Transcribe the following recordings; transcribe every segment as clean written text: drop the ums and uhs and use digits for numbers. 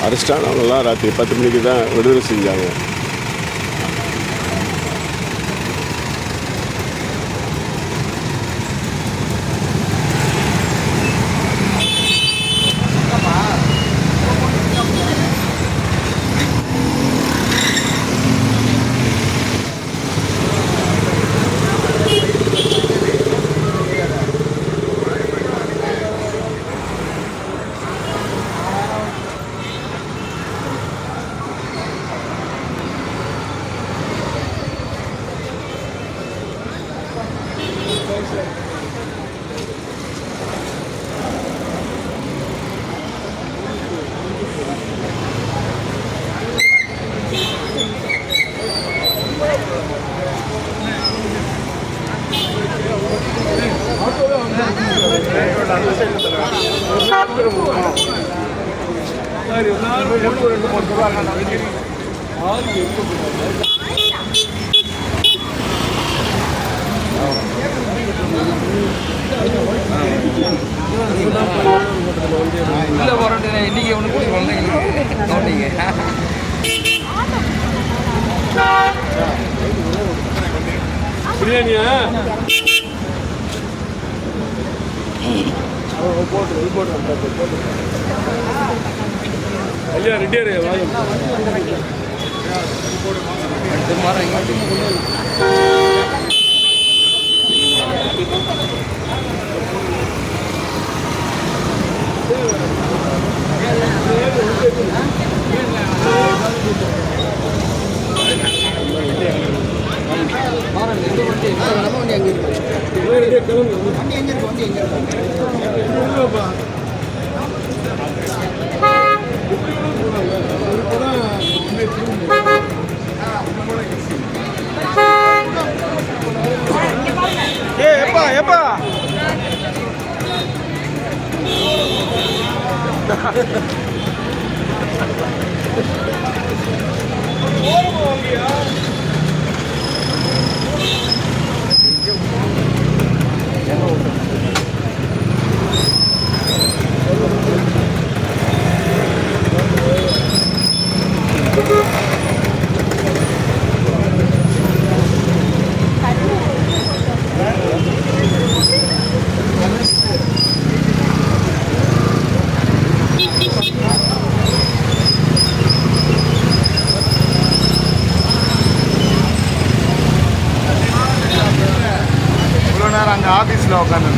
Arrest ஆனவங்களாம் ராத்திரி 10 மணிக்கு தான் விடுதலை செஞ்சாங்க. இன்னைக்கு ஒன்று குழந்தைங்க பிரியாணியா ஐயா ரெடியாரு எப்பா அங்கே ஆஃபீஸில் உட்காந்து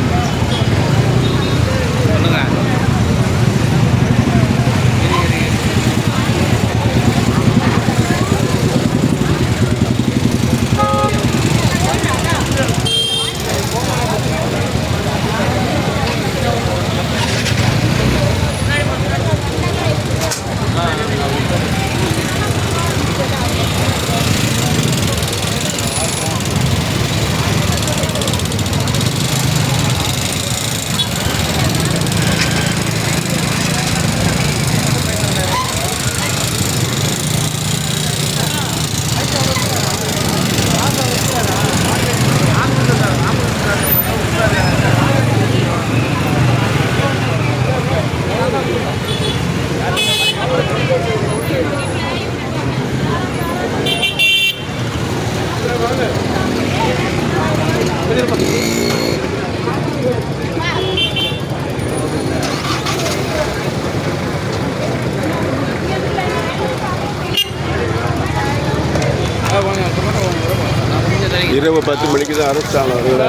இரவு 10 மணிக்கு தான் அரெஸ்ட் ஆனவர்களை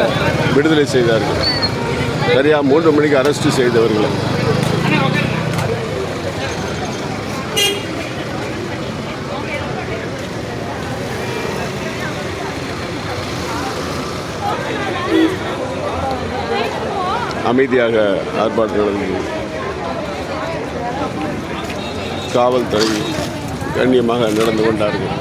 விடுதலை செய்தார்கள். சரியாக 3 மணிக்கு அரெஸ்ட் செய்தவர்களை அமைதியாக ஆர்ப்பாட்டம் நடந்தது. காவல்துறை கண்ணியமாக நடந்து கொண்டார்கள்.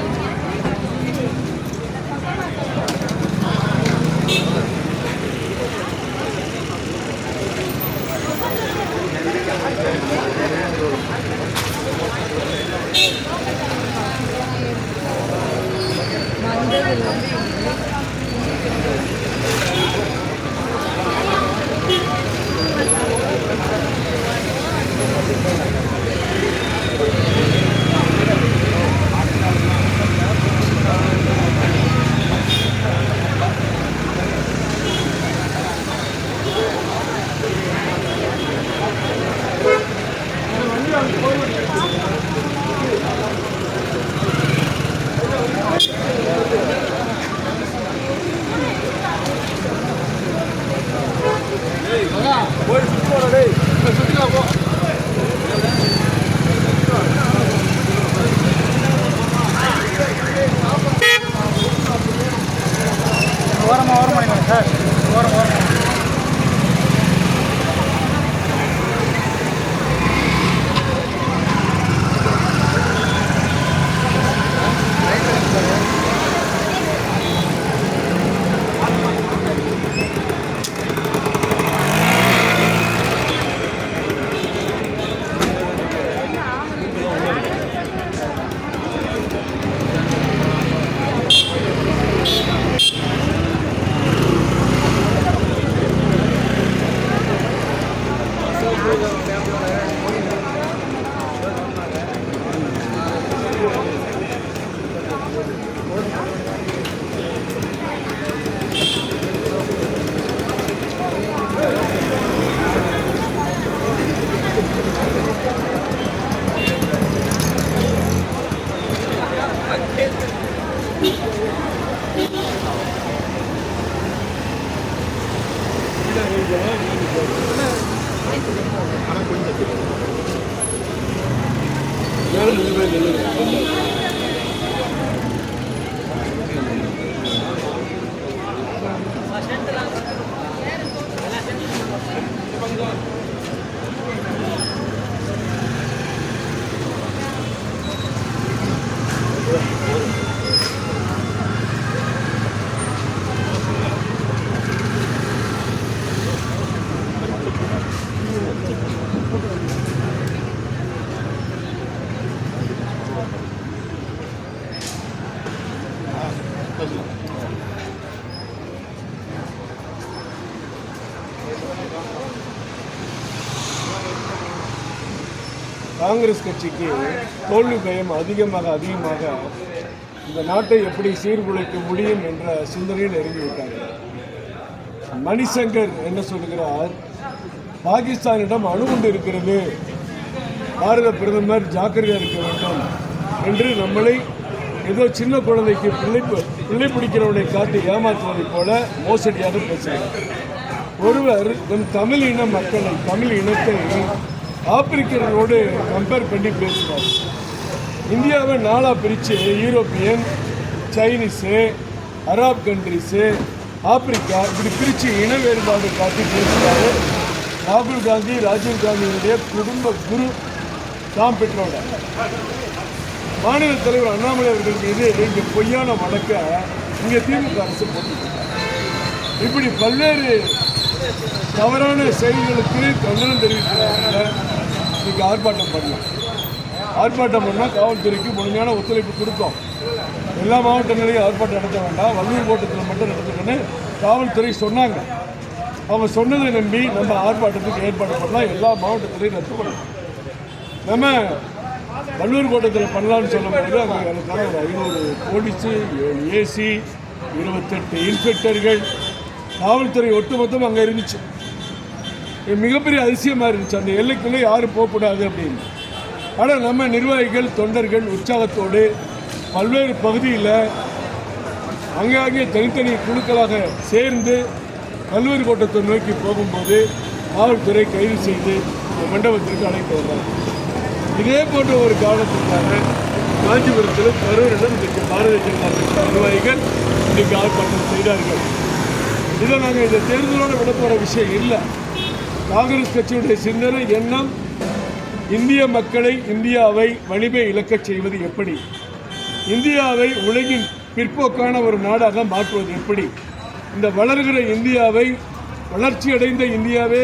காங்கிரஸ் கட்சிக்கு தோல்வி பயம் அதிகமாக இந்த நாட்டை எப்படி சீர்குலைக்க முடியும் என்ற சிந்தனையில் இறங்கிவிட்டார்கள். மணிசங்கர் என்ன சொல்கிறார், பாகிஸ்தானிடம் அணுகுண்டு இருக்கிறது, பாரத பிரதமர் ஜாக்கிரதையாக இருக்க வேண்டும் என்று நம்மளை ஏதோ சின்ன குழந்தைக்கு பிள்ளை பிடிக்கிறவனை காட்டி ஏமாற்றுவதைப் போல மோசடியாக பேசுகிறார். ஒருவர் நம் தமிழ் இன மக்களை, தமிழ் இனத்தை ஆப்பிரிக்கர்களோடு கம்பேர் பண்ணி பேசுவார். இந்தியாவை நாளாக பிரித்து European, Chinese, Arab countries, Africa இப்படி பிரித்து இன வேறுபாடு காட்டி பேசுகிறாரு. ராகுல் காந்தி, ராஜீவ் காந்தியினுடைய குடும்ப குரு தாம் பெற்றோட மாநில தலைவர் அண்ணாமலை அவர்கள் மீது இங்கே பொய்யான வழக்க இங்கே திமுக அரசு போட்டுருக்காங்க. இப்படி பல்வேறு தவறான செயல்களுக்கு கண்டனம் தெரிவிக்கிறாங்க. இன்னைக்கு ஆர்ப்பாட்டம் பண்ணலாம். ஆர்ப்பாட்டம் பண்ணால் காவல்துறைக்கு முழுமையான ஒத்துழைப்பு கொடுத்தோம். எல்லா மாவட்டங்களையும் ஆர்ப்பாட்டம் நடத்த வேண்டாம், வள்ளூர் கோட்டத்தில் மட்டும் நடத்துக்கன்னு காவல்துறை சொன்னாங்க. அவங்க சொன்னதை நம்பி நம்ம ஆர்ப்பாட்டத்துக்கு ஏற்பாடு பண்ணலாம். எல்லா மாவட்டத்திலையும் ரத்து பண்ணலாம். நம்ம வள்ளூர் கோட்டத்தில் பண்ணலான்னு சொல்லும்போது அங்கே எனக்கான ஒரு 500 போலீஸு, 7 ஏசி, 28 இன்ஸ்பெக்டர்கள், காவல்துறை ஒட்டுமொத்தம் அங்கே இருந்துச்சு. மிகப்பெரிய அதிசயமாக இருந்துச்சு. அந்த எல்லைக்குள்ளே யாரும் போகக்கூடாது அப்படின்னு. ஆனால் நம்ம நிர்வாகிகள், தொண்டர்கள் உற்சாகத்தோடு பல்வேறு பகுதியில் அங்கங்கே தனித்தனி குழுக்களாக சேர்ந்து வள்ளூர் கோட்டத்தை நோக்கி போகும்போது காவல்துறை கைது செய்து மண்டபத்திற்கு அழைத்து வந்தார். இதே போன்ற ஒரு காரணத்திற்காக காஞ்சிபுரத்தில் கரூரிடம் இன்றைக்கு பாரதிய ஜனதா கட்சி நிர்வாகிகள் இன்றைக்கு ஆர்ப்பாட்டம் செய்தார்கள். இதை நாங்கள் இந்த தேர்தலோடு விட போகிற விஷயம் இல்லை. காங்கிரஸ் கட்சியுடைய சிந்தனை எண்ணம் இந்திய மக்களை, இந்தியாவை வலிமை இழக்கச் செய்வது எப்படி, இந்தியாவை உலகின் பிற்போக்கான ஒரு நாடாக மாற்றுவது எப்படி, இந்த வளர்கிற இந்தியாவை, வளர்ச்சியடைந்த இந்தியாவே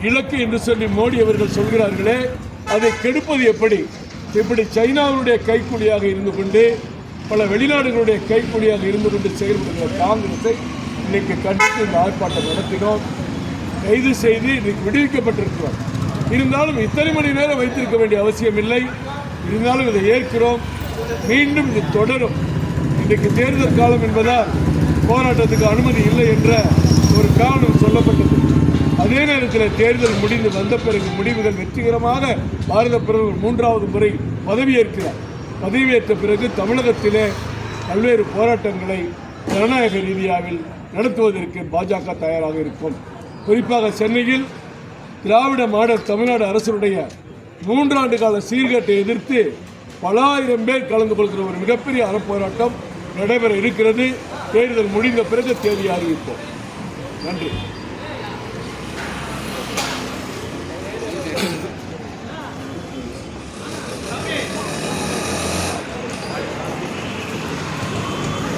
இலக்கு என்று சொல்லி மோடி அவர்கள் சொல்கிறார்களே, அதை கெடுப்பது எப்படி, இப்படி சைனாவுடைய கைக்கூலியாக இருந்து கொண்டு பல வெளிநாடுகளுடைய கைக்கூலியாக இருந்து கொண்டு செயல்படுகிற காங்கிரஸை இன்னைக்கு கண்டித்து இந்த ஆர்ப்பாட்டம் நடத்தினோம். கைது செய்து இன்னைக்கு விடுவிக்கப்பட்டிருக்கிறோம். இருந்தாலும் இத்தனை மணி நேரம் வைத்திருக்க வேண்டிய அவசியம் இல்லை. இருந்தாலும் இதை ஏற்கிறோம். மீண்டும் இது தொடரும். இன்றைக்கு தேர்தல் காலம் என்பதால் போராட்டத்துக்கு அனுமதி இல்லை என்ற ஒரு காரணம் சொல்லப்பட்டது. அதே நேரத்தில் தேர்தல் முடிந்து வந்த பிறகு முடிவுகள் வெற்றிகரமாக பாரத பிரதமர் 3வது முறை பதவியேற்கிறார். பதவியேற்ற பிறகு தமிழகத்திலே பல்வேறு போராட்டங்களை ஜனநாயக ரீதியாவில் நடத்துவதற்கு பாஜக தயாராக இருக்கும். குறிப்பாக சென்னையில் திராவிட மாடல் தமிழ்நாடு அரசுடைய 3 ஆண்டு கால சீர்கேட்டை எதிர்த்து பல ஆயிரம் பேர் கலந்து கொள்கிற ஒரு மிகப்பெரிய அறப்போராட்டம் நடைபெற இருக்கிறது. தேர்தல் முடிந்த பிறகு தேதி அறிவிப்போம். நன்றி.